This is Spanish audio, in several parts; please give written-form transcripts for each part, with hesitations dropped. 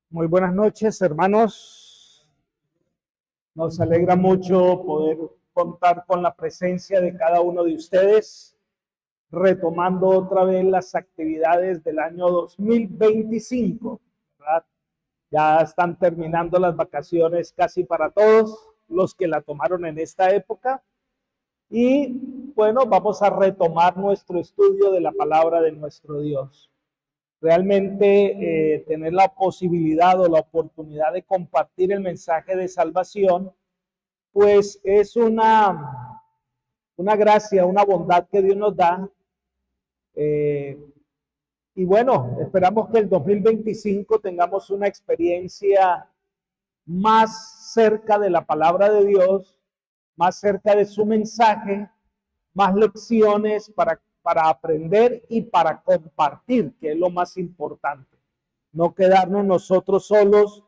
Muy buenas noches, hermanos. Nos alegra mucho poder contar con la presencia de cada uno de ustedes, retomando otra vez las actividades del año 2025, ¿verdad? Ya están terminando las vacaciones casi para todos los que la tomaron en esta época. Y bueno, vamos a retomar nuestro estudio de la palabra de nuestro Dios. Realmente tener la posibilidad o la oportunidad de compartir el mensaje de salvación, pues es una gracia, una bondad que Dios nos da. Eh, y bueno, esperamos que el 2025 tengamos una experiencia más cerca de la palabra de Dios, más cerca de su mensaje, más lecciones para aprender y para compartir, que es lo más importante. No quedarnos nosotros solos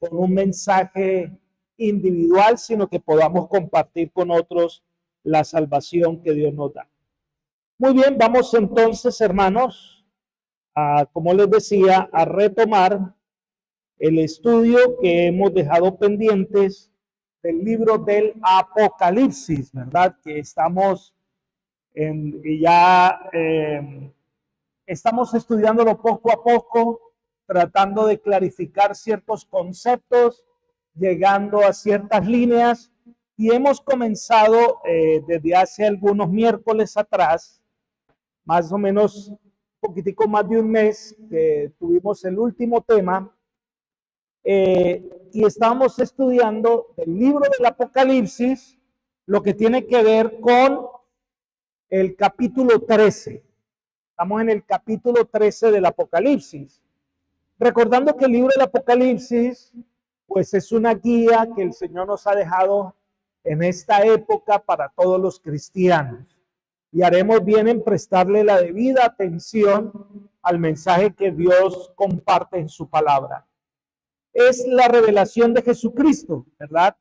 con un mensaje individual, sino que podamos compartir con otros la salvación que Dios nos da. Muy bien, vamos entonces, hermanos, como les decía, a retomar el estudio que hemos dejado pendientes del libro del Apocalipsis, ¿verdad? Que estamos estamos estudiándolo poco a poco, tratando de clarificar ciertos conceptos, llegando a ciertas líneas, y hemos comenzado desde hace algunos miércoles atrás, más o menos un poquitico más de un mes, que tuvimos el último tema, y estamos estudiando el libro del Apocalipsis, lo que tiene que ver con el capítulo 13. Estamos en el capítulo 13 del Apocalipsis. Recordando que el libro del Apocalipsis, pues es una guía que el Señor nos ha dejado en esta época para todos los cristianos. Y haremos bien en prestarle la debida atención al mensaje que Dios comparte en su palabra. Es la revelación de Jesucristo, ¿verdad?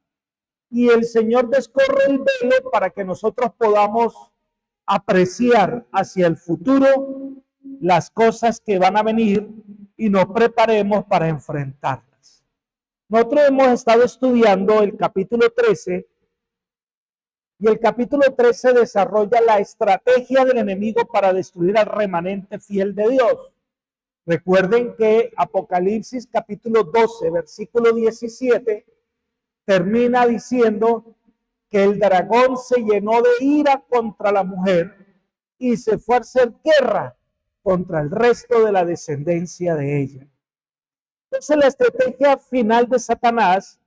Y el Señor descorre el velo para que nosotros podamos apreciar hacia el futuro las cosas que van a venir y nos preparemos para enfrentarlas. Nosotros hemos estado estudiando el capítulo 13 y el capítulo 13 desarrolla la estrategia del enemigo para destruir al remanente fiel de Dios. Recuerden que Apocalipsis capítulo 12, versículo 17, termina diciendo que el dragón se llenó de ira contra la mujer y se fue a hacer guerra contra el resto de la descendencia de ella. Entonces la estrategia final de Satanás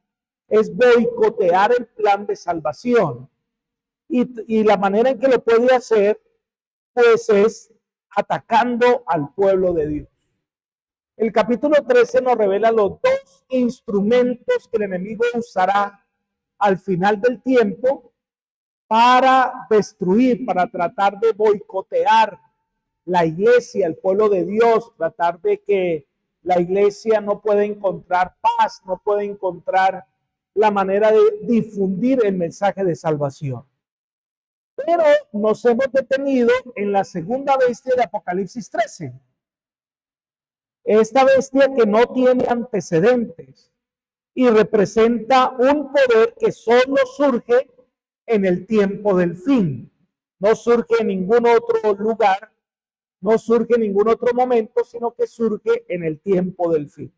es boicotear el plan de salvación. Y la manera en que lo puede hacer, pues es atacando al pueblo de Dios. El capítulo 13 nos revela los dos instrumentos que el enemigo usará al final del tiempo para destruir, para tratar de boicotear la iglesia, el pueblo de Dios, tratar de que la iglesia no pueda encontrar paz, no puede encontrar la manera de difundir el mensaje de salvación. Pero nos hemos detenido en la segunda bestia de Apocalipsis 13. Esta bestia que no tiene antecedentes y representa un poder que solo surge en el tiempo del fin. No surge en ningún otro lugar, no surge en ningún otro momento, sino que surge en el tiempo del fin.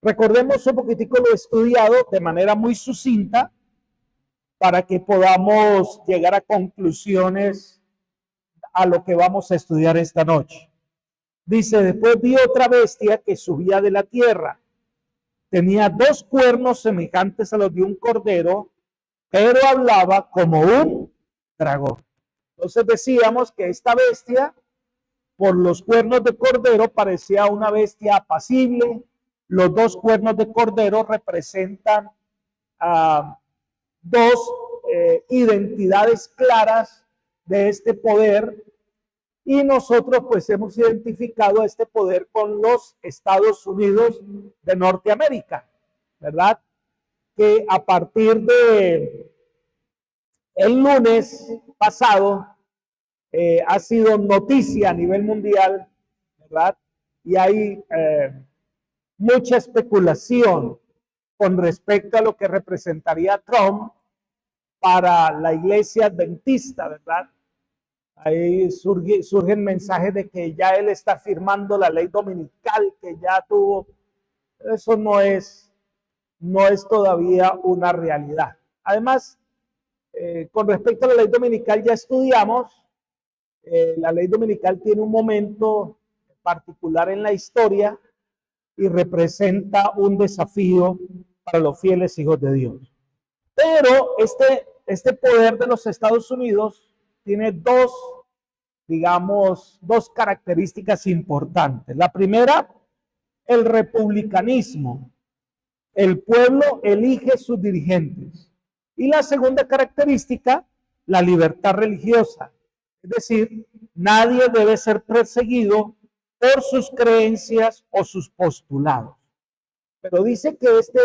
Recordemos un poquitico lo estudiado de manera muy sucinta para que podamos llegar a conclusiones a lo que vamos a estudiar esta noche. Dice, después vi otra bestia que subía de la tierra. Tenía dos cuernos semejantes a los de un cordero, pero hablaba como un dragón. Entonces decíamos que esta bestia, por los cuernos de cordero, parecía una bestia apacible. Los dos cuernos de cordero representan dos identidades claras de este poder, y nosotros pues hemos identificado este poder con los Estados Unidos de Norteamérica, ¿verdad? Que a partir de el lunes pasado ha sido noticia a nivel mundial, ¿verdad? Y hay mucha especulación con respecto a lo que representaría Trump para la iglesia adventista, ¿verdad? Ahí surgen mensajes de que ya él está firmando la ley dominical que ya tuvo. Eso no es todavía una realidad. Además, con respecto a la ley dominical ya estudiamos, la ley dominical tiene un momento particular en la historia y representa un desafío para los fieles hijos de Dios. Pero este poder de los Estados Unidos tiene dos características importantes. La primera, el republicanismo. El pueblo elige sus dirigentes. Y la segunda característica, la libertad religiosa. Es decir, nadie debe ser perseguido por sus creencias o sus postulados. Pero dice que este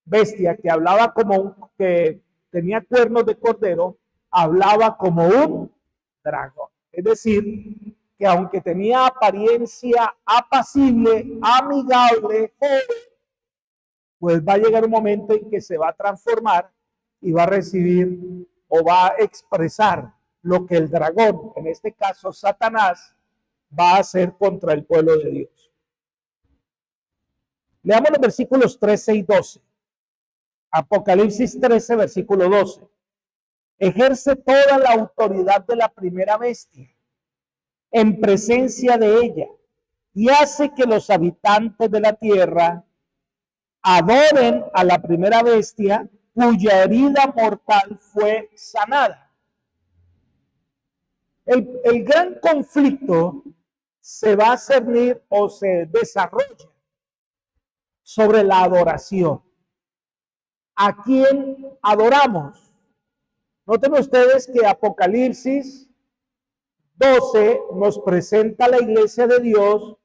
bestia que hablaba que tenía cuernos de cordero, hablaba como un dragón. Es decir, que aunque tenía apariencia apacible, amigable, joven, pues va a llegar un momento en que se va a transformar y va a recibir o va a expresar lo que el dragón, en este caso Satanás, va a hacer contra el pueblo de Dios. Leamos los versículos 13 y 12. Apocalipsis 13, versículo 12. Ejerce toda la autoridad de la primera bestia en presencia de ella y hace que los habitantes de la tierra adoren a la primera bestia cuya herida mortal fue sanada. El gran conflicto se va a cernir o se desarrolla sobre la adoración. ¿A quién adoramos? Noten ustedes que Apocalipsis 12 nos presenta a la iglesia de Dios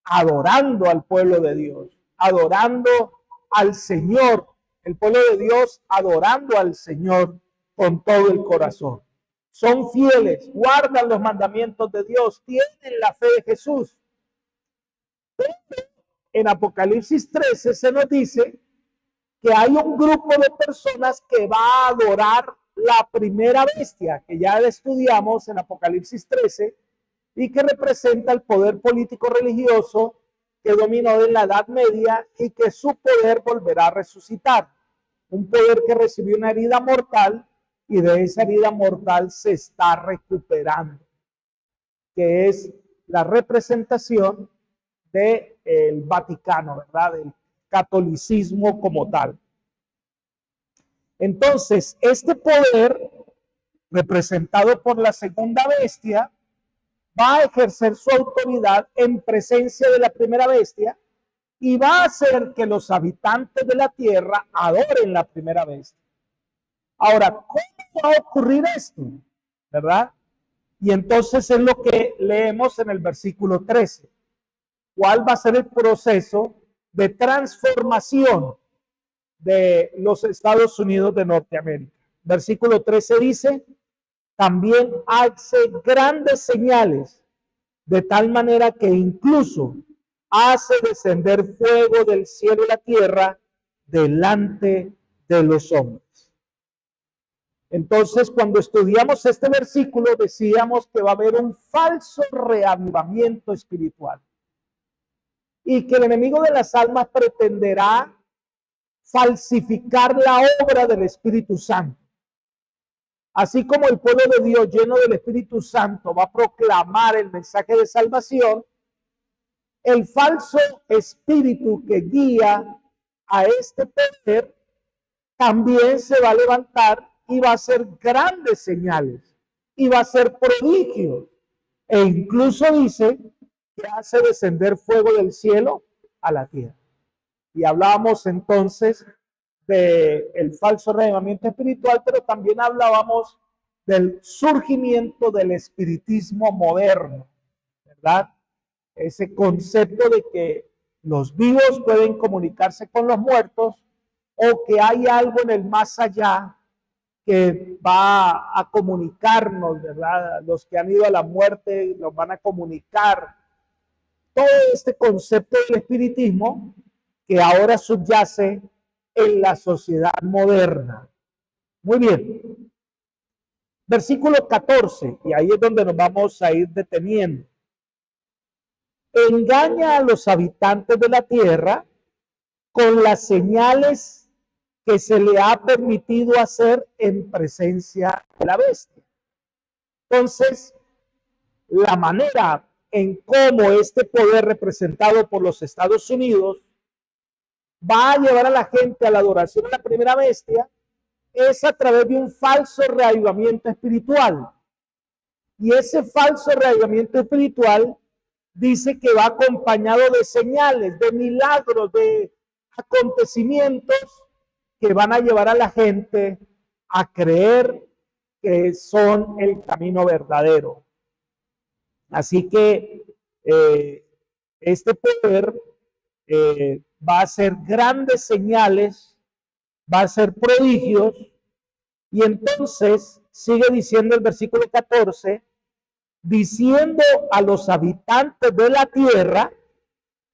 adorando al pueblo de Dios, adorando al Señor, el pueblo de Dios adorando al Señor con todo el corazón. Son fieles, guardan los mandamientos de Dios, tienen la fe de Jesús. Pero en Apocalipsis 13 se nos dice que hay un grupo de personas que va a adorar la primera bestia, que ya estudiamos en Apocalipsis 13, y que representa el poder político religioso que dominó en la Edad Media y que su poder volverá a resucitar. Un poder que recibió una herida mortal y de esa herida mortal se está recuperando, que es la representación del Vaticano, ¿verdad? Del catolicismo como tal. Entonces, este poder representado por la segunda bestia va a ejercer su autoridad en presencia de la primera bestia y va a hacer que los habitantes de la tierra adoren la primera bestia. Ahora, ¿cómo va a ocurrir esto? ¿Verdad? Y entonces es lo que leemos en el versículo 13. ¿Cuál va a ser el proceso de transformación de los Estados Unidos de Norteamérica? Versículo 13 dice: también hace grandes señales, de tal manera que incluso hace descender fuego del cielo y la tierra delante de los hombres. Entonces, cuando estudiamos este versículo, decíamos que va a haber un falso reavivamiento espiritual y que el enemigo de las almas pretenderá falsificar la obra del Espíritu Santo. Así como el pueblo de Dios lleno del Espíritu Santo va a proclamar el mensaje de salvación, el falso espíritu que guía a este poder también se va a levantar y va a hacer grandes señales y va a hacer prodigios. E incluso dice que hace descender fuego del cielo a la tierra. Y hablábamos entonces del falso reavivamiento espiritual, pero también hablábamos del surgimiento del espiritismo moderno, ¿verdad? Ese concepto de que los vivos pueden comunicarse con los muertos o que hay algo en el más allá que va a comunicarnos, ¿verdad? Los que han ido a la muerte nos van a comunicar todo este concepto del espiritismo que ahora subyace en la sociedad moderna. Muy bien. Versículo 14, y ahí es donde nos vamos a ir deteniendo. Engaña a los habitantes de la tierra con las señales que se le ha permitido hacer en presencia de la bestia. Entonces, la manera en cómo este poder representado por los Estados Unidos va a llevar a la gente a la adoración a la primera bestia es a través de un falso reavivamiento espiritual. Y ese falso reavivamiento espiritual dice que va acompañado de señales, de milagros, de acontecimientos que van a llevar a la gente a creer que son el camino verdadero. Así que este poder va a hacer grandes señales, va a hacer prodigios, y entonces sigue diciendo el versículo 14, diciendo a los habitantes de la tierra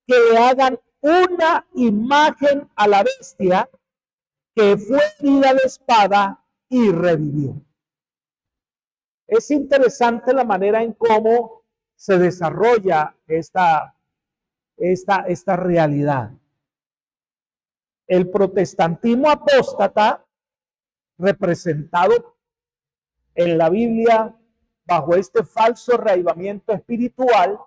que le hagan una imagen a la bestia que fue herida de espada y revivió. Es interesante la manera en cómo se desarrolla esta realidad. El protestantismo apóstata, representado en la Biblia bajo este falso reavivamiento espiritual,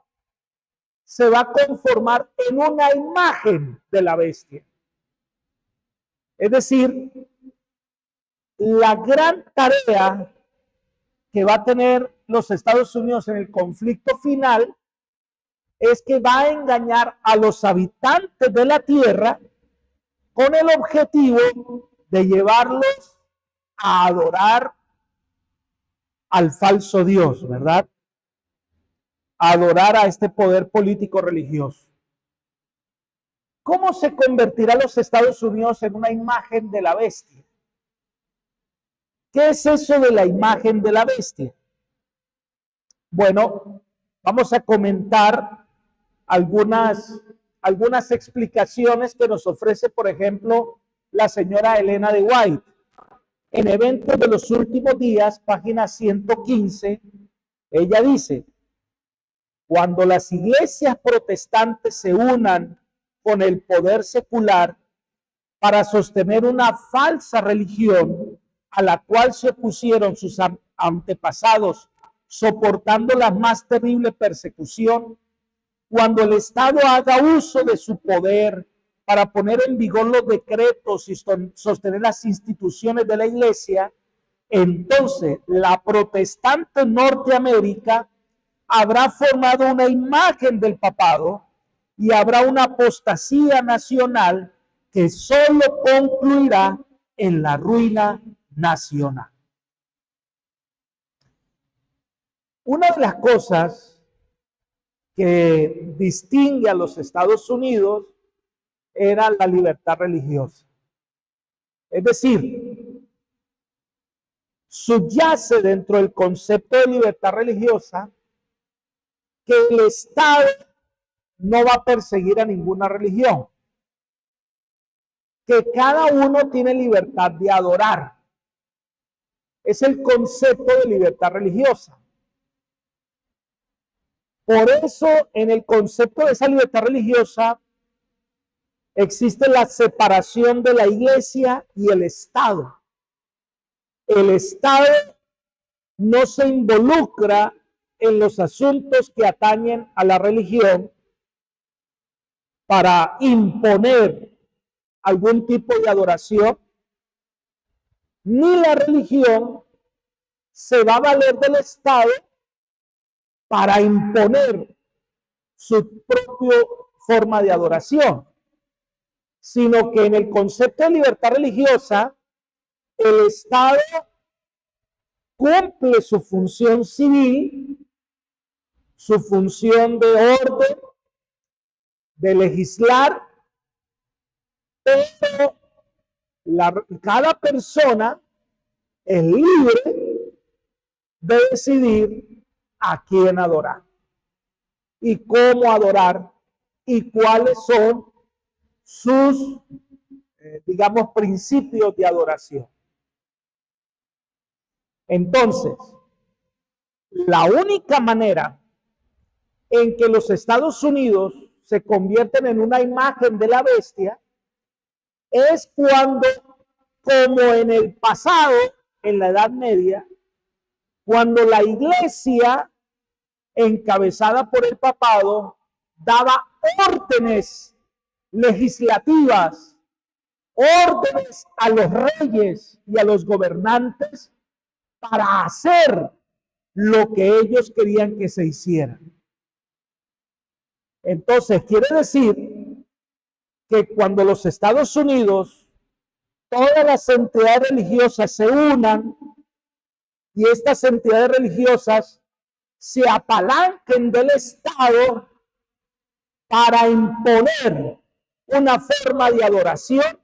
se va a conformar en una imagen de la bestia. Es decir, la gran tarea que va a tener los Estados Unidos en el conflicto final es que va a engañar a los habitantes de la tierra con el objetivo de llevarlos a adorar al falso Dios, ¿verdad? A adorar a este poder político religioso. ¿Cómo se convertirá los Estados Unidos en una imagen de la bestia? ¿Qué es eso de la imagen de la bestia? Bueno, vamos a comentar algunas explicaciones que nos ofrece, por ejemplo, la señora Elena de White. En Eventos de los Últimos Días, página 115, ella dice, cuando las iglesias protestantes se unan con el poder secular para sostener una falsa religión a la cual se opusieron sus antepasados, soportando la más terrible persecución, cuando el Estado haga uso de su poder para poner en vigor los decretos y sostener las instituciones de la iglesia, entonces la protestante Norteamérica habrá formado una imagen del papado y habrá una apostasía nacional que solo concluirá en la ruina nacional. Una de las cosas que distingue a los Estados Unidos era la libertad religiosa. Es decir, subyace dentro del concepto de libertad religiosa que el Estado no va a perseguir a ninguna religión, que cada uno tiene libertad de adorar. Es el concepto de libertad religiosa. Por eso, en el concepto de esa libertad religiosa, existe la separación de la iglesia y el Estado. El Estado no se involucra en los asuntos que atañen a la religión para imponer algún tipo de adoración, ni la religión se va a valer del Estado para imponer su propia forma de adoración, sino que en el concepto de libertad religiosa, el Estado cumple su función civil, su función de orden, de legislar, pero cada persona es libre de decidir a quién adorar. y cómo adorar y cuáles son sus, digamos, principios de adoración. Entonces, la única manera en que los Estados Unidos se convierten en una imagen de la bestia es cuando, como en el pasado, en la Edad Media, cuando la iglesia, encabezada por el papado, daba órdenes legislativas, órdenes a los reyes y a los gobernantes para hacer lo que ellos querían que se hiciera. Entonces, quiere decir que cuando los Estados Unidos, todas las entidades religiosas se unan y estas entidades religiosas se apalanquen del Estado para imponer una forma de adoración,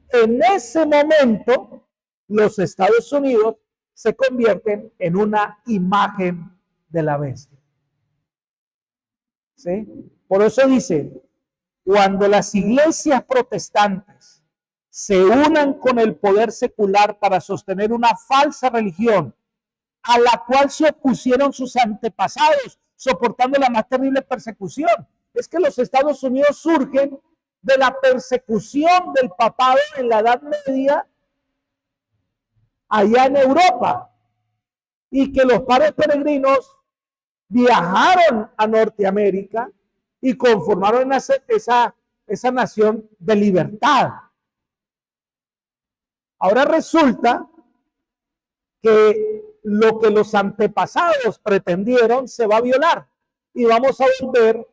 en ese momento los Estados Unidos se convierten en una imagen de la bestia. ¿Sí? Por eso dice, cuando las iglesias protestantes se unan con el poder secular para sostener una falsa religión a la cual se opusieron sus antepasados, soportando la más terrible persecución. Es que los Estados Unidos surgen de la persecución del papado en la Edad Media allá en Europa, y que los padres peregrinos viajaron a Norteamérica y conformaron esa nación de libertad. Ahora resulta que lo que los antepasados pretendieron se va a violar y vamos a volver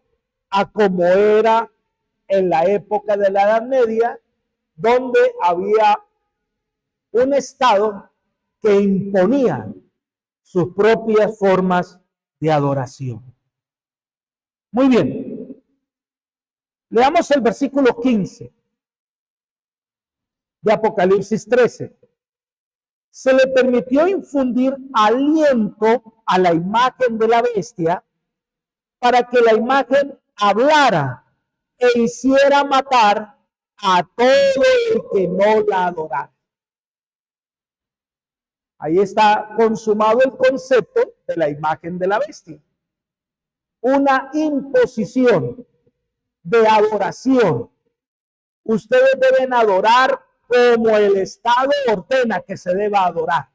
a como era en la época de la Edad Media, donde había un Estado que imponía sus propias formas de adoración. Muy bien. Leamos el versículo 15 de Apocalipsis 13. Se le permitió infundir aliento a la imagen de la bestia para que la imagen hablara e hiciera matar a todo el que no la adorara. Ahí está consumado el concepto de la imagen de la bestia. Una imposición de adoración. Ustedes deben adorar como el Estado ordena que se deba adorar.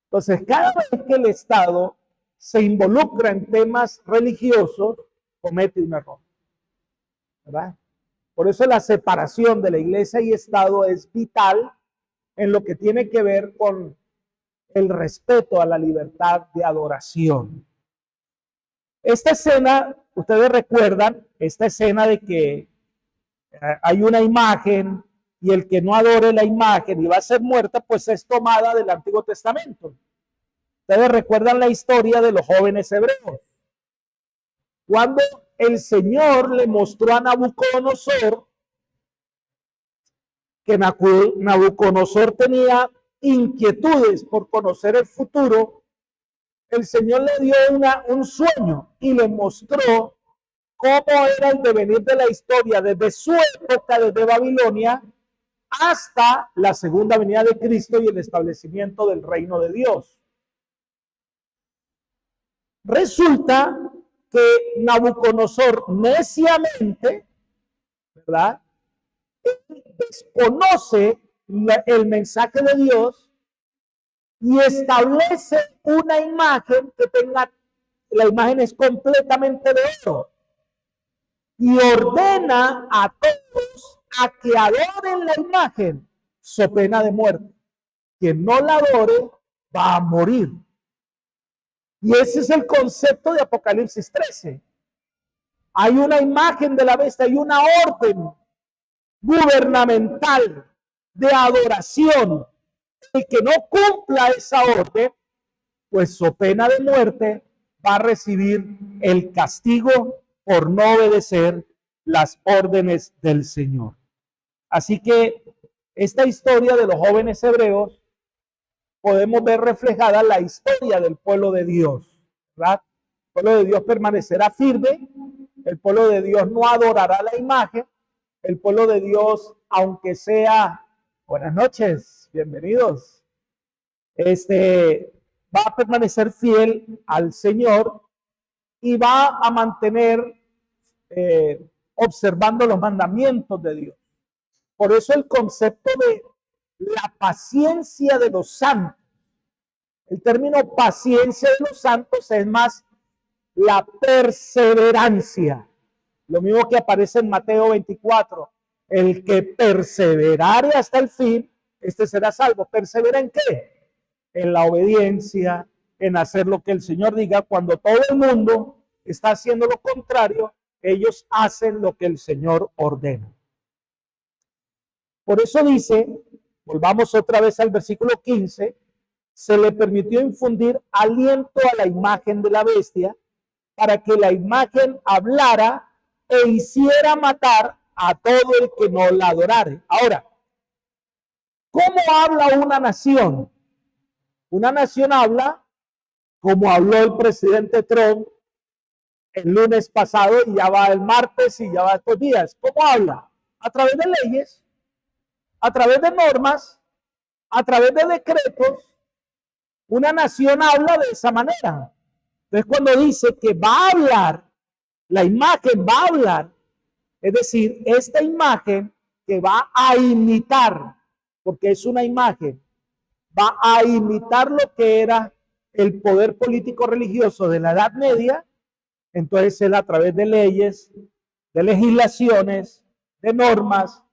Entonces, cada vez que el Estado se involucra en temas religiosos, comete un error, ¿verdad? Por eso la separación de la iglesia y Estado es vital en lo que tiene que ver con el respeto a la libertad de adoración. Esta escena, ustedes recuerdan, esta escena de que hay una imagen y el que no adore la imagen y va a ser muerta, pues es tomada del Antiguo Testamento. Ustedes recuerdan la historia de los jóvenes hebreos. Cuando el Señor le mostró a Nabucodonosor que Nabucodonosor tenía inquietudes por conocer el futuro, el Señor le dio un sueño y le mostró cómo era el devenir de la historia desde su época, desde Babilonia, hasta la segunda venida de Cristo y el establecimiento del reino de Dios. Resulta que Nabucodonosor neciamente, ¿verdad?, desconoce el mensaje de Dios y establece una imagen que tenga, la imagen es completamente de oro, y ordena a todos a que adoren la imagen, so pena de muerte. Quien no la adore va a morir. Y ese es el concepto de Apocalipsis 13. Hay una imagen de la bestia, hay una orden gubernamental de adoración. El que no cumpla esa orden, pues so pena de muerte, va a recibir el castigo por no obedecer las órdenes del Señor. Así que esta historia de los jóvenes hebreos podemos ver reflejada la historia del pueblo de Dios, ¿verdad? pueblo de Dios permanecerá firme, el pueblo de Dios no adorará la imagen, el pueblo de Dios, aunque sea, buenas noches, bienvenidos, va a permanecer fiel al Señor y va a mantener observando los mandamientos de Dios. Por eso el concepto de la paciencia de los santos, el término paciencia de los santos es más la perseverancia. Lo mismo que aparece en Mateo 24. El que perseverare hasta el fin, este será salvo. ¿Persevera en qué? En la obediencia, en hacer lo que el Señor diga. Cuando todo el mundo está haciendo lo contrario, ellos hacen lo que el Señor ordena. Por eso dice, volvamos otra vez al versículo 15, se le permitió infundir aliento a la imagen de la bestia para que la imagen hablara e hiciera matar a todo el que no la adorare. Ahora, ¿cómo habla una nación? Una nación habla como habló el presidente Trump el lunes pasado y ya va el martes y ya va estos días. ¿Cómo habla? A través de leyes, a través de normas, a través de decretos. Una nación habla de esa manera. Entonces cuando dice que va a hablar, la imagen va a hablar, es decir, esta imagen que va a imitar, porque es una imagen, va a imitar lo que era el poder político religioso de la Edad Media. Entonces él a través de leyes, de legislaciones, de normas,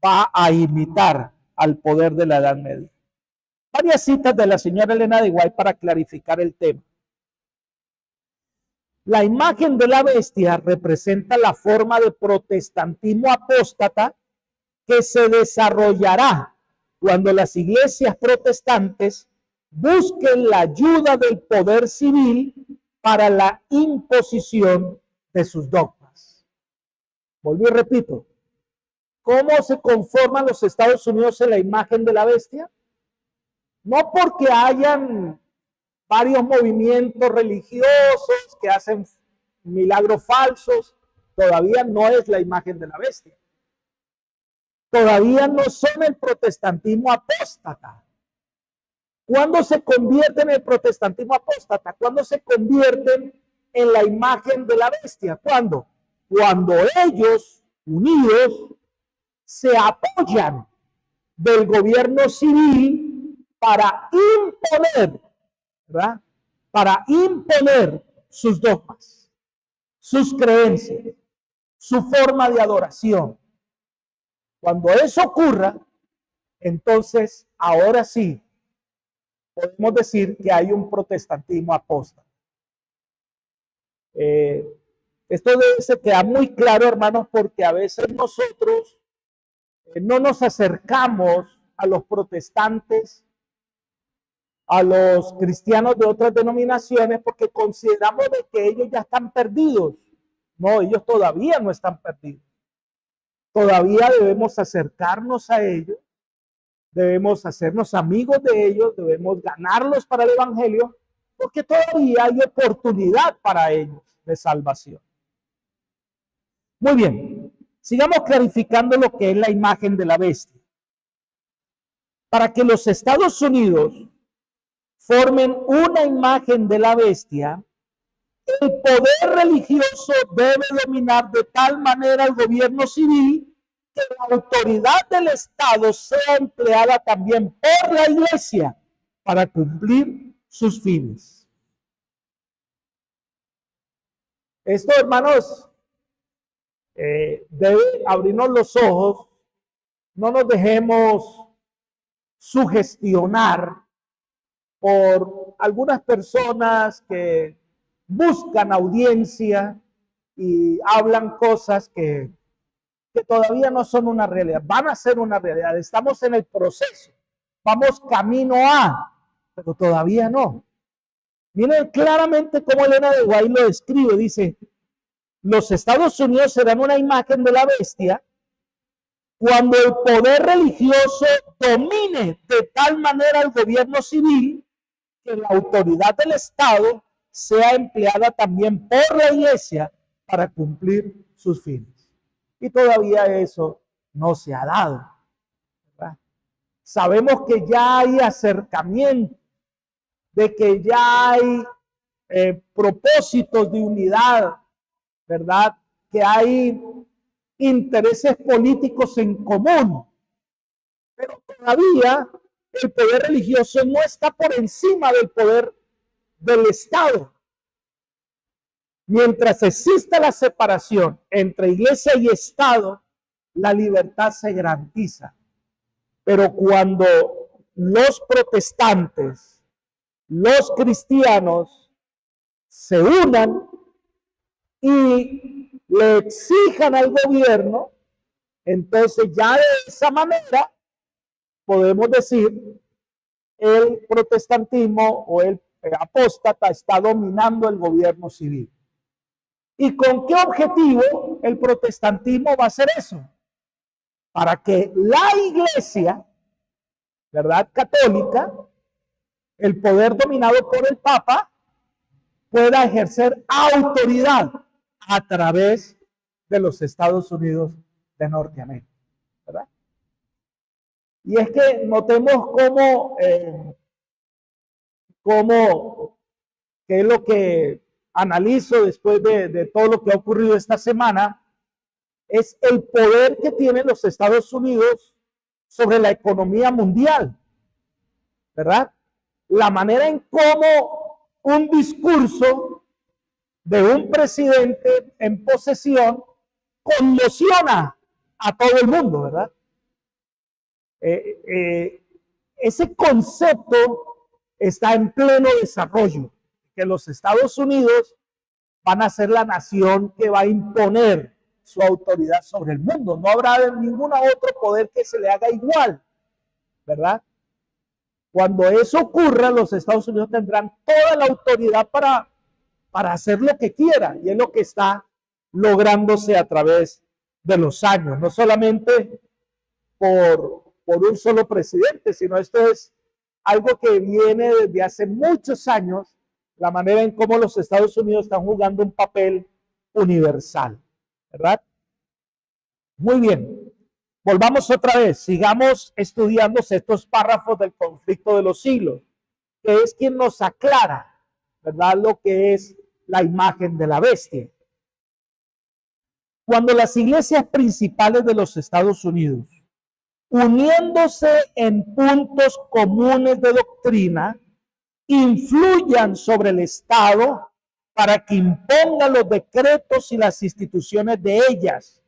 va a imitar al poder de la Edad Media. Varias citas de la señora Elena de White para clarificar el tema. La imagen de la bestia representa la forma de protestantismo apóstata que se desarrollará cuando las iglesias protestantes busquen la ayuda del poder civil para la imposición de sus dogmas. Volví y repito, ¿cómo se conforman los Estados Unidos en la imagen de la bestia? No porque hayan varios movimientos religiosos que hacen milagros falsos, todavía no es la imagen de la bestia. Todavía no son el protestantismo apóstata. ¿Cuándo se convierte en el protestantismo apóstata? ¿Cuándo se convierten en la imagen de la bestia? ¿Cuándo? Cuando ellos, unidos, se apoyan del gobierno civil para imponer, ¿verdad? Para imponer sus dogmas, sus creencias, su forma de adoración. Cuando eso ocurra, entonces ahora sí podemos decir que hay un protestantismo apóstata. Esto debe quedar muy claro, hermanos, porque a veces nosotros no nos acercamos a los protestantes, a los cristianos de otras denominaciones, porque consideramos de que ellos ya están perdidos. No, ellos todavía no están perdidos. Todavía debemos acercarnos a ellos, debemos hacernos amigos de ellos, debemos ganarlos para el evangelio, porque todavía hay oportunidad para ellos de salvación. Muy bien, sigamos clarificando lo que es la imagen de la bestia. Para que los Estados Unidos formen una imagen de la bestia, el poder religioso debe dominar de tal manera el gobierno civil que la autoridad del Estado sea empleada también por la iglesia para cumplir sus fines. Esto, hermanos, debe abrirnos los ojos. No nos dejemos sugestionar por algunas personas que buscan audiencia y hablan cosas que todavía no son una realidad. Van a ser una realidad. Estamos en el proceso. Vamos camino a, pero todavía no. Miren claramente cómo Elena de White lo describe. Dice, los Estados Unidos serán una imagen de la bestia cuando el poder religioso domine de tal manera el gobierno civil que la autoridad del Estado sea empleada también por la iglesia para cumplir sus fines. Y todavía eso no se ha dado, ¿verdad? Sabemos que ya hay acercamiento, de que ya hay propósitos de unidad, ¿verdad? Que hay intereses políticos en común, pero todavía el poder religioso no está por encima del poder del Estado. Mientras exista la separación entre iglesia y Estado, la libertad se garantiza. Pero cuando los protestantes, los cristianos, se unan y le exijan al gobierno, entonces ya de esa manera podemos decir el protestantismo o el apóstata está dominando el gobierno civil. ¿Y con qué objetivo el protestantismo va a hacer eso? Para que la iglesia, ¿verdad?, católica, el poder dominado por el Papa, pueda ejercer autoridad a través de los Estados Unidos de Norteamérica, ¿verdad? Y es que notemos cómo que es lo que analizo después de todo lo que ha ocurrido esta semana, es el poder que tienen los Estados Unidos sobre la economía mundial, ¿verdad? La manera en cómo un discurso de un presidente en posesión conmociona a todo el mundo, ¿verdad? Ese concepto está en pleno desarrollo, que los Estados Unidos van a ser la nación que va a imponer su autoridad sobre el mundo. No habrá ningún otro poder que se le haga igual, ¿verdad? Cuando eso ocurra, los Estados Unidos tendrán toda la autoridad para hacer lo que quiera, y es lo que está lográndose a través de los años, no solamente por un solo presidente, sino esto es algo que viene desde hace muchos años, la manera en cómo los Estados Unidos están jugando un papel universal, ¿verdad? Muy bien, volvamos otra vez, sigamos estudiando estos párrafos del conflicto de los siglos, que es quien nos aclara, ¿verdad?, lo que es la imagen de la bestia. Cuando las iglesias principales de los Estados Unidos, uniéndose en puntos comunes de doctrina, influyan sobre el Estado para que imponga los decretos y las instituciones de ellas,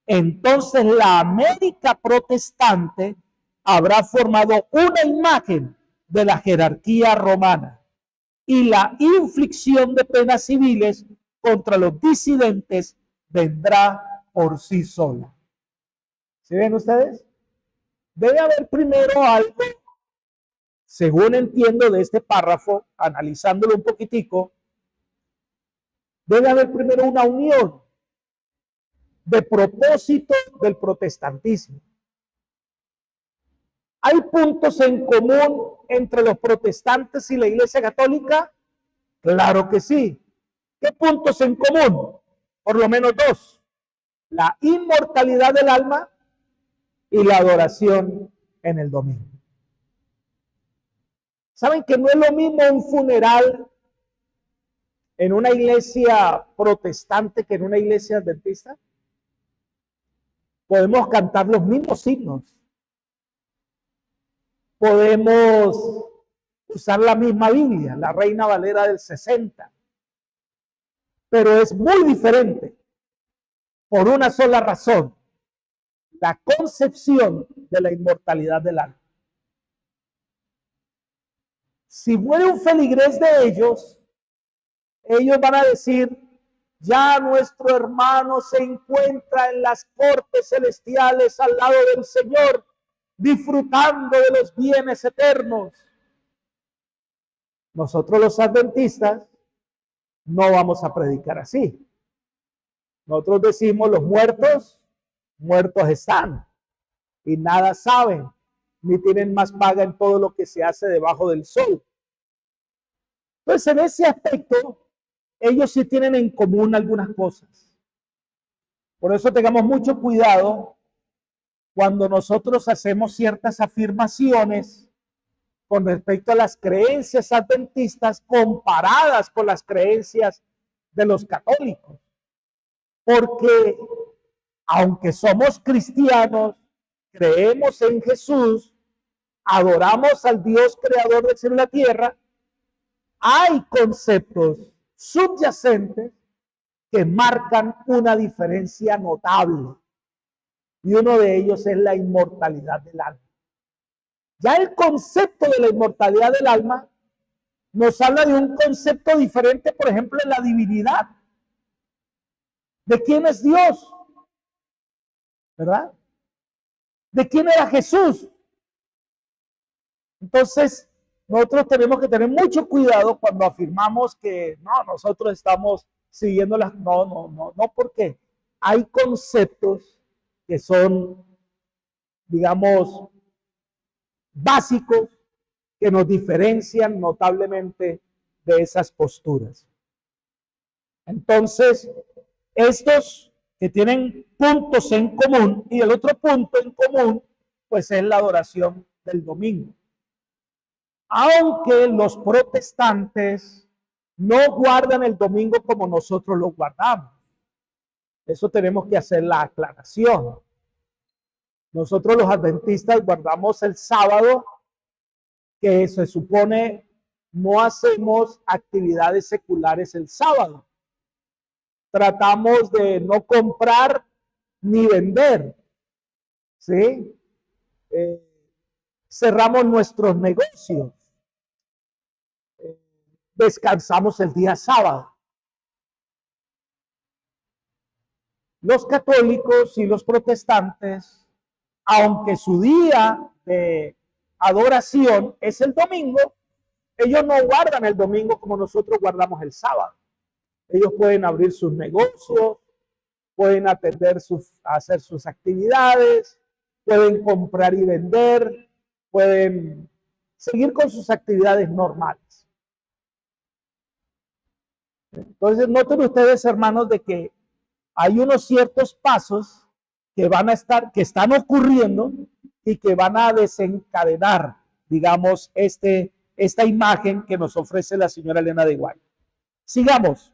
entonces la América protestante habrá formado una imagen de la jerarquía romana, y la inflicción de penas civiles contra los disidentes vendrá por sí sola. ¿Sí ven ustedes? Debe haber primero algo, según entiendo de este párrafo, analizándolo un poquitico, debe haber primero una unión de propósito del protestantismo. ¿Hay puntos en común entre los protestantes y la Iglesia Católica? Claro que sí. ¿Qué puntos en común? Por lo menos dos: la inmortalidad del alma y la adoración en el domingo. ¿Saben que no es lo mismo un funeral en una iglesia protestante que en una iglesia adventista? Podemos cantar los mismos himnos, podemos usar la misma Biblia, la Reina Valera del 60, pero es muy diferente por una sola razón: la concepción de la inmortalidad del alma. Si muere un feligrés de ellos van a decir: ya nuestro hermano se encuentra en las cortes celestiales al lado del Señor, disfrutando de los bienes eternos. Nosotros los adventistas no vamos a predicar así. Nosotros decimos: los muertos, muertos están, y nada saben, ni tienen más paga en todo lo que se hace debajo del sol. Entonces, en ese aspecto, ellos sí tienen en común algunas cosas. Por eso tengamos mucho cuidado cuando nosotros hacemos ciertas afirmaciones con respecto a las creencias adventistas comparadas con las creencias de los católicos. Porque aunque somos cristianos, creemos en Jesús, adoramos al Dios creador del cielo y la tierra, hay conceptos subyacentes que marcan una diferencia notable. Y uno de ellos es la inmortalidad del alma. Ya el concepto de la inmortalidad del alma nos habla de un concepto diferente, por ejemplo, en la divinidad. ¿De quién es Dios? ¿Verdad? ¿De quién era Jesús? Entonces, nosotros tenemos que tener mucho cuidado cuando afirmamos que no, nosotros estamos siguiendo las... No, porque hay conceptos que son, digamos, básicos que nos diferencian notablemente de esas posturas. Entonces, estos que tienen puntos en común, y el otro punto en común, pues es la adoración del domingo. Aunque los protestantes no guardan el domingo como nosotros lo guardamos. Eso tenemos que hacer la aclaración. Nosotros los adventistas guardamos el sábado, que se supone no hacemos actividades seculares el sábado. Tratamos de no comprar ni vender, ¿sí? Cerramos nuestros negocios. Descansamos el día sábado. Los católicos y los protestantes, aunque su día de adoración es el domingo, ellos no guardan el domingo como nosotros guardamos el sábado. Ellos pueden abrir sus negocios, pueden hacer sus actividades, pueden comprar y vender, pueden seguir con sus actividades normales. Entonces, noten ustedes, hermanos, de que hay unos ciertos pasos que que están ocurriendo y que van a desencadenar, digamos, esta imagen que nos ofrece la señora Elena de White. Sigamos.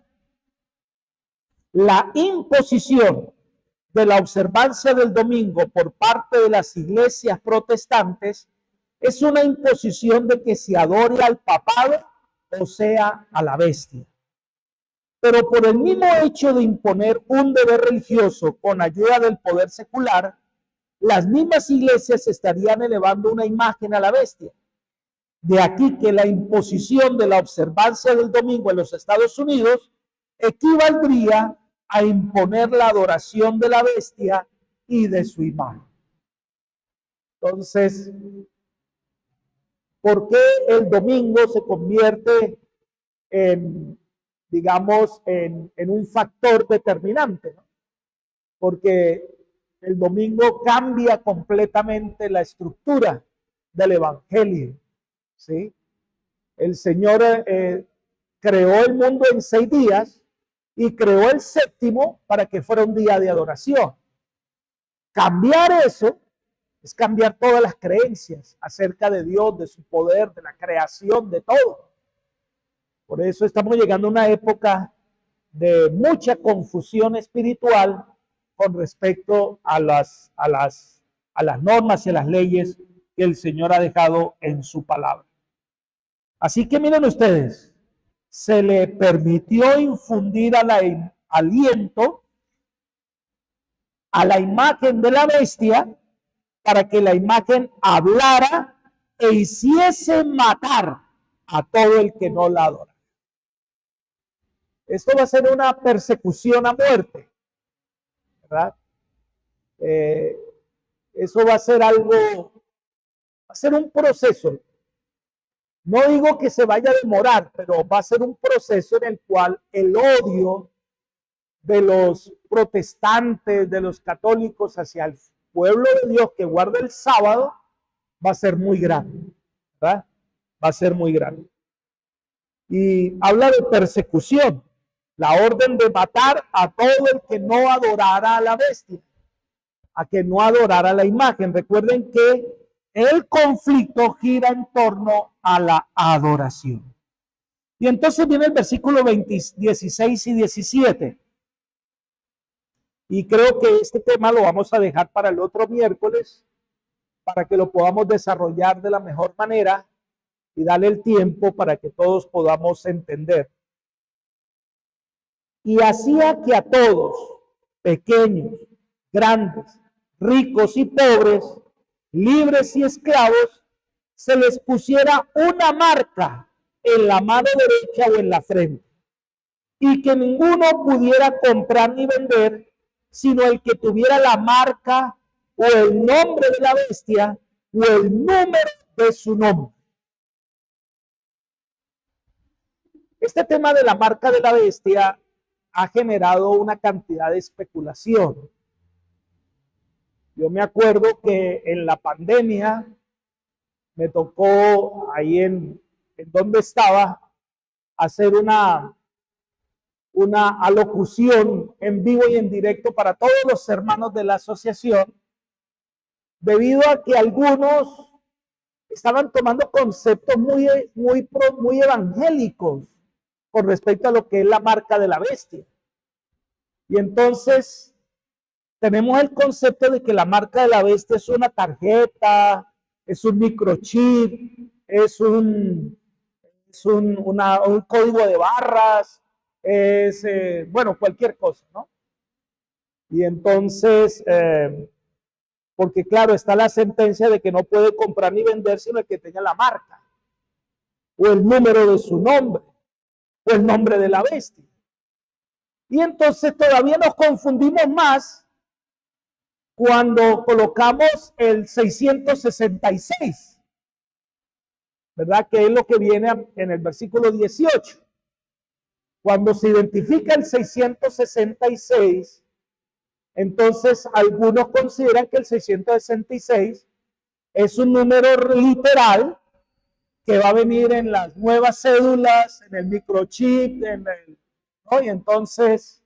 La imposición de la observancia del domingo por parte de las iglesias protestantes es una imposición de que se adore al papado, o sea, a la bestia. Pero por el mismo hecho de imponer un deber religioso con ayuda del poder secular, las mismas iglesias estarían elevando una imagen a la bestia. De aquí que la imposición de la observancia del domingo en los Estados Unidos equivaldría a imponer la adoración de la bestia y de su imagen. Entonces, ¿por qué el domingo se convierte en, digamos, en un factor determinante? ¿No? Porque el domingo cambia completamente la estructura del evangelio, ¿sí? El Señor creó el mundo en 6 días y creó el séptimo para que fuera un día de adoración. Cambiar eso es cambiar todas las creencias acerca de Dios, de su poder, de la creación, de todo. Por eso estamos llegando a una época de mucha confusión espiritual con respecto a las normas y a las leyes que el Señor ha dejado en su palabra. Así que miren ustedes, se le permitió infundir aliento a la imagen de la bestia para que la imagen hablara e hiciese matar a todo el que no la adora. Esto va a ser una persecución a muerte, ¿verdad? Eso va a ser algo, va a ser un proceso. No digo que se vaya a demorar, pero va a ser un proceso en el cual el odio de los protestantes, de los católicos hacia el pueblo de Dios que guarda el sábado va a ser muy grande, ¿verdad? Va a ser muy grande. Y habla de persecución, la orden de matar a todo el que no adorara a la bestia, a que no adorara la imagen. Recuerden que el conflicto gira en torno a la adoración. Y entonces viene el versículo 16 y 17. Y creo que este tema lo vamos a dejar para el otro miércoles, para que lo podamos desarrollar de la mejor manera y darle el tiempo para que todos podamos entender. Y hacía que a todos, pequeños, grandes, ricos y pobres, libres y esclavos, se les pusiera una marca en la mano derecha o en la frente, y que ninguno pudiera comprar ni vender, sino el que tuviera la marca o el nombre de la bestia o el número de su nombre. Este tema de la marca de la bestia ha generado una cantidad de especulación. Yo me acuerdo que en la pandemia me tocó ahí en donde estaba hacer una alocución en vivo y en directo para todos los hermanos de la asociación, debido a que algunos estaban tomando conceptos muy evangélicos con respecto a lo que es la marca de la bestia. Y entonces tenemos el concepto de que la marca de la bestia es una tarjeta, es un microchip, es un código de barras, es, bueno, cualquier cosa, ¿no? Y entonces, porque claro, está la sentencia de que no puede comprar ni vender sino el que tenga la marca, o el número de su nombre, o el nombre de la bestia. Y entonces todavía nos confundimos más cuando colocamos el 666, ¿verdad? Que es lo que viene en el versículo 18. Cuando se identifica el 666, entonces algunos consideran que el 666 es un número literal que va a venir en las nuevas cédulas, en el microchip, ¿no? Y entonces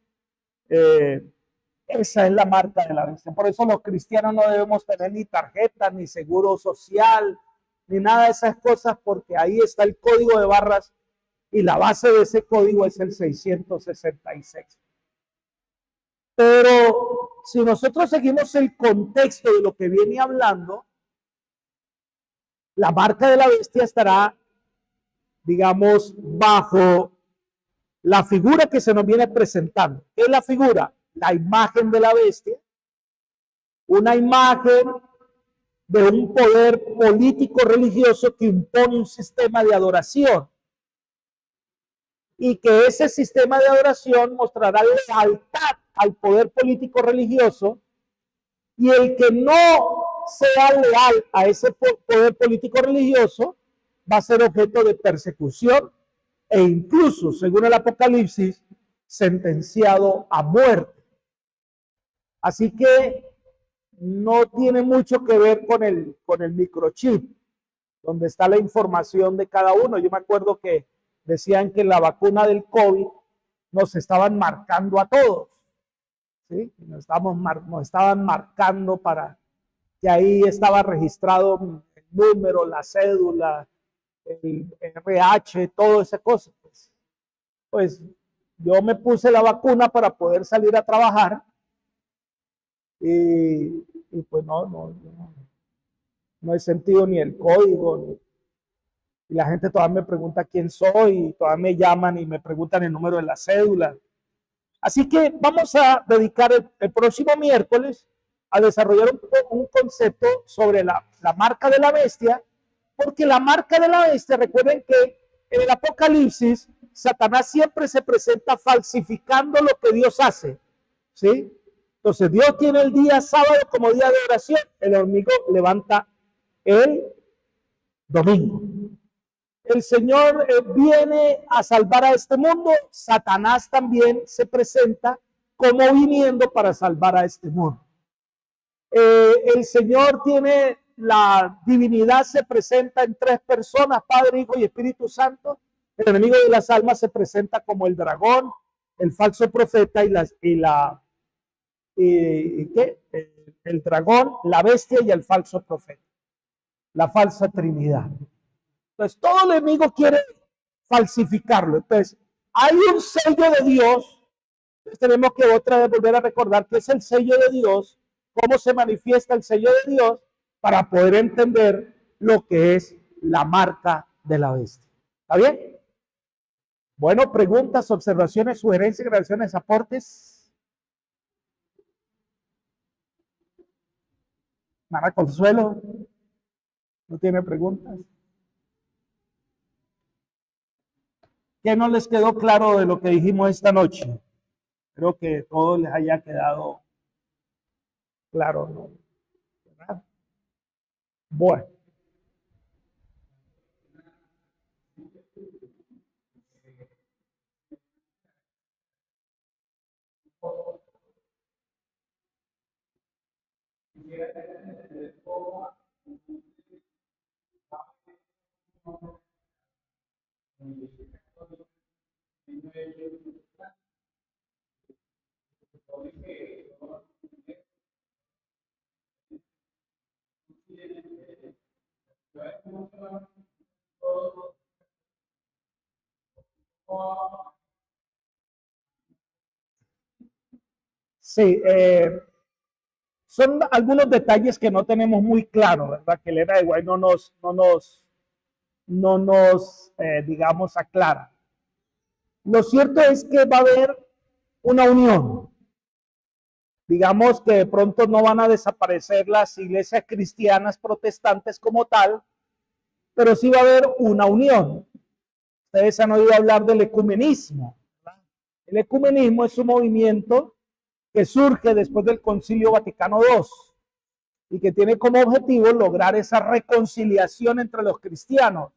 esa es la marca de la bestia. Por eso los cristianos no debemos tener ni tarjeta, ni seguro social, ni nada de esas cosas, porque ahí está el código de barras y la base de ese código es el 666. Pero si nosotros seguimos el contexto de lo que viene hablando, la marca de la bestia estará, digamos, bajo la figura que se nos viene presentando. ¿Qué es la figura? La imagen de la bestia, una imagen de un poder político religioso que impone un sistema de adoración, y que ese sistema de adoración mostrará lealtad al poder político religioso, y el que no sea leal a ese poder político religioso va a ser objeto de persecución e incluso, según el Apocalipsis, sentenciado a muerte. Así que no tiene mucho que ver con el microchip, donde está la información de cada uno. Yo me acuerdo que decían que la vacuna del COVID nos estaban marcando a todos, ¿sí? Nos estaban marcando para que ahí estaba registrado el número, la cédula, el RH, toda esa cosa. Pues yo me puse la vacuna para poder salir a trabajar y pues no he sentido ni el código, y la gente todavía me pregunta quién soy, y todavía me llaman y me preguntan el número de la cédula. Así que vamos a dedicar el próximo miércoles a desarrollar un concepto sobre la marca de la bestia, porque la marca de la bestia, recuerden que en el Apocalipsis, Satanás siempre se presenta falsificando lo que Dios hace, ¿sí? Entonces Dios tiene el día sábado como día de oración, el enemigo levanta el domingo. El Señor viene a salvar a este mundo, Satanás también se presenta como viniendo para salvar a este mundo. El Señor tiene la divinidad, se presenta en tres personas, Padre, Hijo y Espíritu Santo, El enemigo de las almas se presenta como el dragón, el falso profeta el dragón, la bestia y el falso profeta, la falsa trinidad. Entonces, todo el enemigo quiere falsificarlo. Entonces, hay un sello de Dios. Entonces, tenemos que otra vez volver a recordar qué es el sello de Dios, cómo se manifiesta el sello de Dios, para poder entender lo que es la marca de la bestia. ¿Está bien? Bueno, preguntas, observaciones, sugerencias, grabaciones, aportes. Mara Consuelo, ¿no tiene preguntas? ¿Qué no les quedó claro de lo que dijimos esta noche? Creo que todo les haya quedado claro, ¿no? ¿Verdad? Bueno. Sí, son algunos detalles que no tenemos muy claro, ¿verdad? Que el era de White no nos digamos, aclara. Lo cierto es que va a haber una unión. Digamos que de pronto no van a desaparecer las iglesias cristianas protestantes como tal, pero sí va a haber una unión. Ustedes han oído hablar del ecumenismo, ¿verdad? El ecumenismo es un movimiento que surge después del Concilio Vaticano II y que tiene como objetivo lograr esa reconciliación entre los cristianos.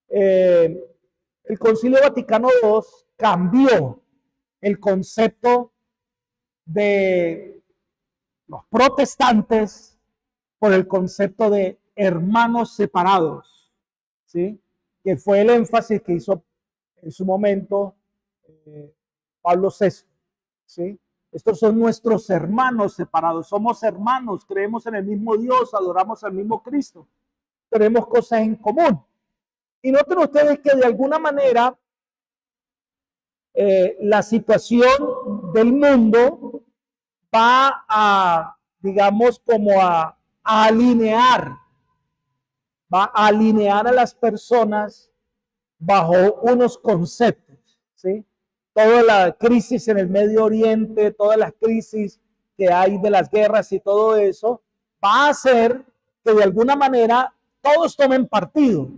El Concilio Vaticano II cambió el concepto de los protestantes por el concepto de hermanos separados, ¿sí? Que fue el énfasis que hizo en su momento Pablo VI, ¿sí? Estos son nuestros hermanos separados, somos hermanos, creemos en el mismo Dios, adoramos al mismo Cristo, tenemos cosas en común. Y noten ustedes que de alguna manera la situación del mundo va a, digamos, como a alinear, va a alinear a las personas bajo unos conceptos, ¿sí? Toda la crisis en el Medio Oriente, todas las crisis que hay de las guerras y todo eso, va a hacer que de alguna manera todos tomen partido,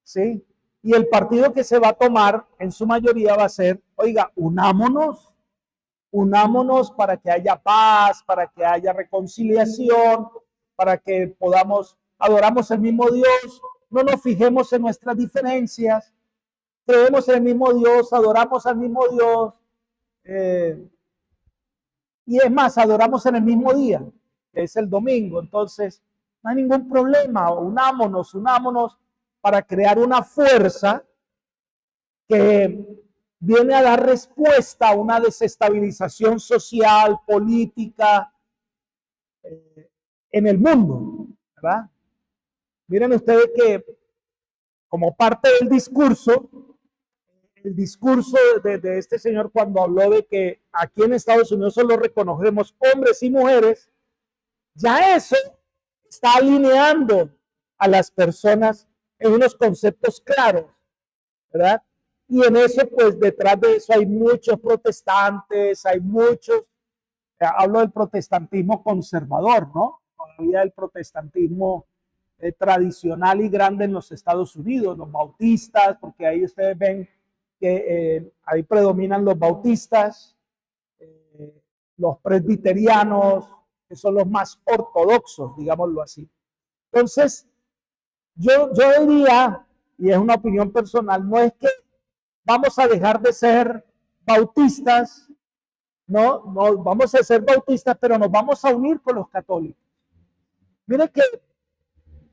¿sí? Y el partido que se va a tomar en su mayoría va a ser, oiga, unámonos para que haya paz, para que haya reconciliación, para que podamos, adoramos el mismo Dios, no nos fijemos en nuestras diferencias, creemos en el mismo Dios, adoramos al mismo Dios, y es más, adoramos en el mismo día, que es el domingo. Entonces, no hay ningún problema, unámonos para crear una fuerza que viene a dar respuesta a una desestabilización social, política en el mundo, ¿verdad? Miren ustedes que como parte del discurso, el discurso de este señor cuando habló de que aquí en Estados Unidos solo reconocemos hombres y mujeres, ya eso está alineando a las personas en unos conceptos claros, ¿verdad? Y en eso, pues detrás de eso hay muchos protestantes, hay muchos, hablo del protestantismo conservador, ¿no? Todavía el protestantismo tradicional y grande en los Estados Unidos, los bautistas, porque ahí ustedes ven que ahí predominan los bautistas, los presbiterianos, que son los más ortodoxos, digámoslo así. Entonces, yo diría, y es una opinión personal, no es que vamos a dejar de ser bautistas, no vamos a ser bautistas, pero nos vamos a unir con los católicos. Mire que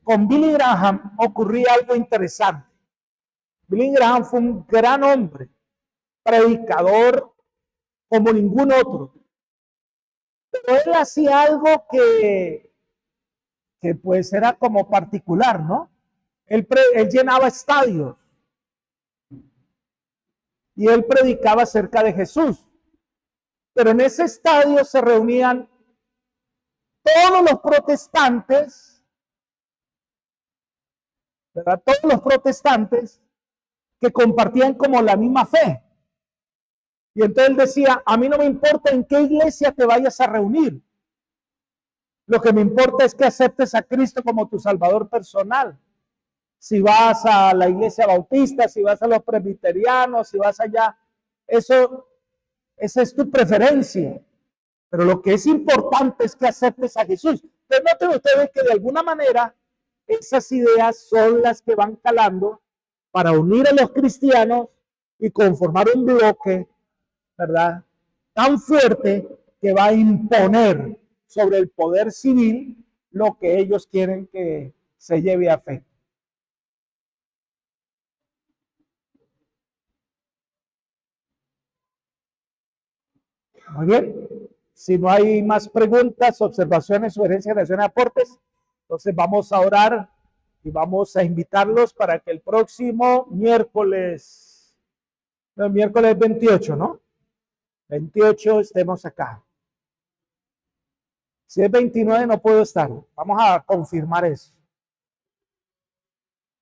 con Billy Graham ocurría algo interesante. Billy Graham fue un gran hombre, predicador como ningún otro. Pero él hacía algo que pues era como particular, ¿no? Él llenaba estadios y él predicaba acerca de Jesús. Pero en ese estadio se reunían todos los protestantes, ¿verdad? Todos los protestantes que compartían como la misma fe. Y entonces él decía, a mí no me importa en qué iglesia te vayas a reunir. Lo que me importa es que aceptes a Cristo como tu Salvador personal. Si vas a la iglesia bautista, si vas a los presbiterianos, si vas allá, esa es tu preferencia. Pero lo que es importante es que aceptes a Jesús. Pero noten ustedes que de alguna manera esas ideas son las que van calando para unir a los cristianos y conformar un bloque, ¿verdad? Tan fuerte que va a imponer sobre el poder civil lo que ellos quieren que se lleve a fe. Muy bien. Si no hay más preguntas, observaciones, sugerencias, reacciones, aportes, entonces vamos a orar y vamos a invitarlos para que el próximo miércoles, el miércoles 28, ¿no? 28 estemos acá. Si es 29 no puedo estar. Vamos a confirmar eso.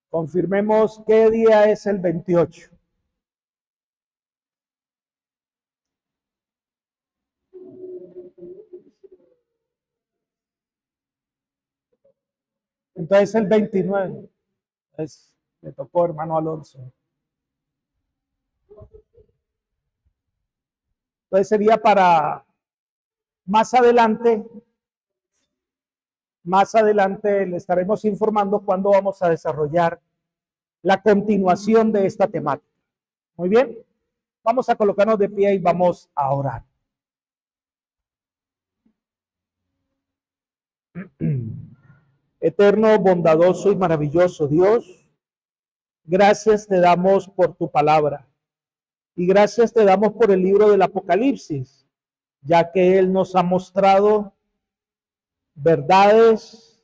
Confirmemos qué día es el 28. Entonces el 29. Le tocó hermano Alonso. Entonces sería para más adelante. Más adelante le estaremos informando cuándo vamos a desarrollar la continuación de esta temática. Muy bien. Vamos a colocarnos de pie y vamos a orar. Eterno, bondadoso y maravilloso Dios, gracias te damos por tu palabra y gracias te damos por el libro del Apocalipsis, ya que Él nos ha mostrado verdades,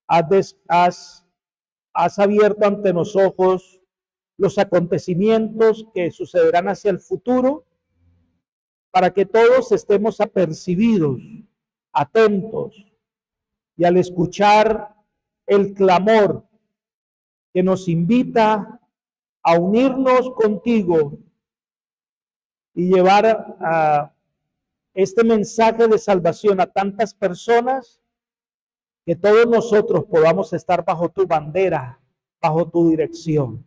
has abierto ante nosotros los acontecimientos que sucederán hacia el futuro, para que todos estemos apercibidos, atentos, y al escuchar el clamor que nos invita a unirnos contigo y llevar a este mensaje de salvación a tantas personas, que todos nosotros podamos estar bajo tu bandera, bajo tu dirección.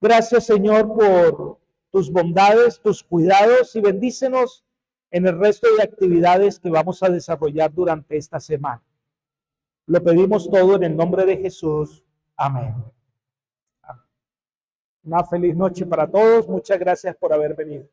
Gracias, Señor, por tus bondades, tus cuidados, y bendícenos en el resto de actividades que vamos a desarrollar durante esta semana. Lo pedimos todo en el nombre de Jesús. Amén. Una feliz noche para todos. Muchas gracias por haber venido.